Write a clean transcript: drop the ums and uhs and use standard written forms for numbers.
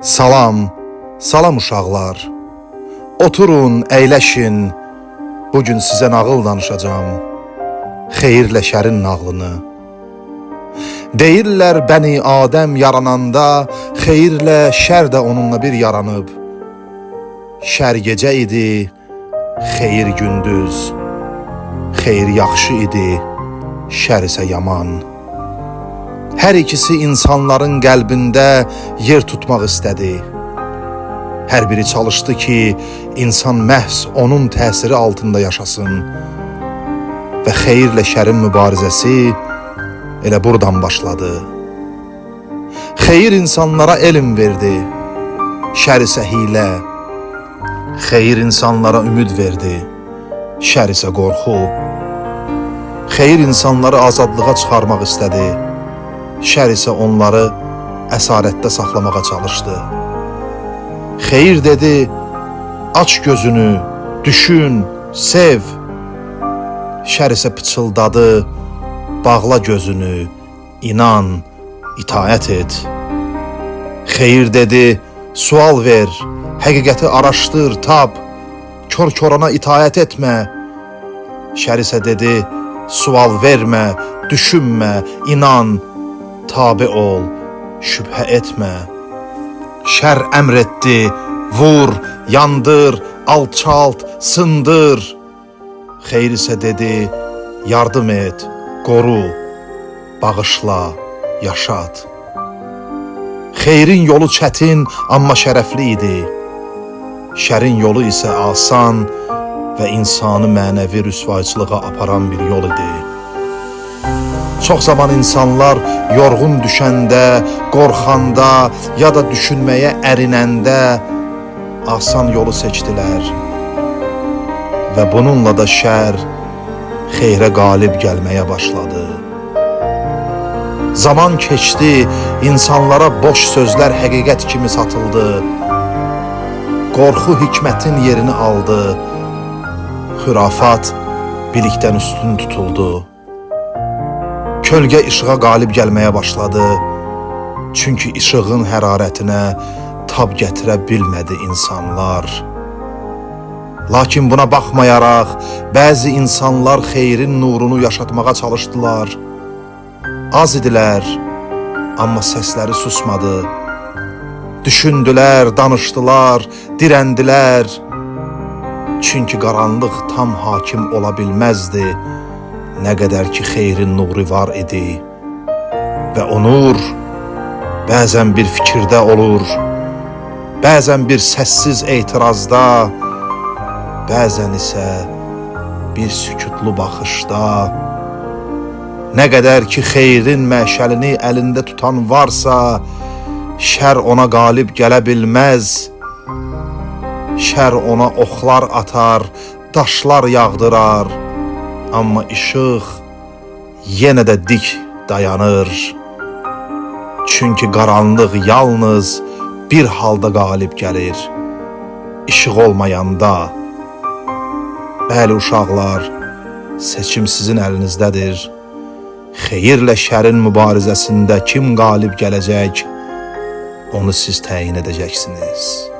Salam, salam uşaqlar. Oturun, əyləşin. Bugün sizə nağıl danışacağım. Xeyirlə şərin nağlını. Deyirlər bəni Adəm yarananda, xeyirlə şər də onunla bir yaranıb. Şər gecə idi, xeyir gündüz. Xeyir yaxşı idi, şər isə yaman. Hər ikisi insanların qəlbində yer tutmaq istədi. Hər biri çalışdı ki, insan məhz onun təsiri altında yaşasın. Və xeyirlə şərin mübarizəsi elə buradan başladı. Xeyir insanlara elm verdi, şər isə hilə. Xeyir insanlara ümid verdi, şər isə qorxu. Xeyir insanları azadlığa çıxarmaq istədi, şər isə onları əsarətdə saxlamağa çalışdı. Xeyir dedi, aç gözünü, düşün, sev. Şər isə pıçıldadı, bağla gözünü, inan, itaət et. Xeyir dedi, sual ver, həqiqəti araşdır, tap, kör-korana itaət etmə. Şər isə dedi, sual vermə, düşünmə, inan, tabi ol, şübhə etmə. Şər əmr etdi, vur, yandır, alçalt, sındır. Xeyir isə dedi, yardım et, qoru, bağışla, yaşat. Xeyrin yolu çətin, amma şərəfli idi. Şərin yolu isə asan və insanı mənəvi rüsvayçılığa aparan bir yol idi. Çox zaman insanlar yorğun düşəndə, qorxanda ya da düşünməyə ərinəndə asan yolu seçdilər. Və bununla da şər xeyrə qalib gəlməyə başladı. Zaman keçdi, insanlara boş sözlər həqiqət kimi satıldı. Qorxu hikmətin yerini aldı. Xürafat bilikdən üstün tutuldu. Kölgə işığa qalib gəlməyə başladı. Çünki işığın hərarətinə tab gətirə bilmədi insanlar. Lakin buna baxmayaraq, bəzi insanlar xeyrin nurunu yaşatmağa çalışdılar. Az idilər, amma səsləri susmadı. Düşündülər, danışdılar, dirəndilər. Çünki qaranlıq tam hakim ola bilməzdi. Nə qədər ki xeyrin nuru var idi. Və o nur bəzən bir fikirdə olur, bəzən bir səssiz etirazda, bəzən isə bir sükutlu baxışda. Nə qədər ki xeyrin məşəlini əlində tutan varsa, şər ona qalib gələ bilməz. Şər ona oxlar atar, daşlar yağdırar. Amma işıq yenə də dik dayanır. Çünki qaranlıq yalnız bir halda qalib gəlir, işıq olmayanda. Bəli uşaqlar, seçim sizin əlinizdədir. Xeyirlə şərin mübarizəsində kim qalib gələcək, onu siz təyin edəcəksiniz.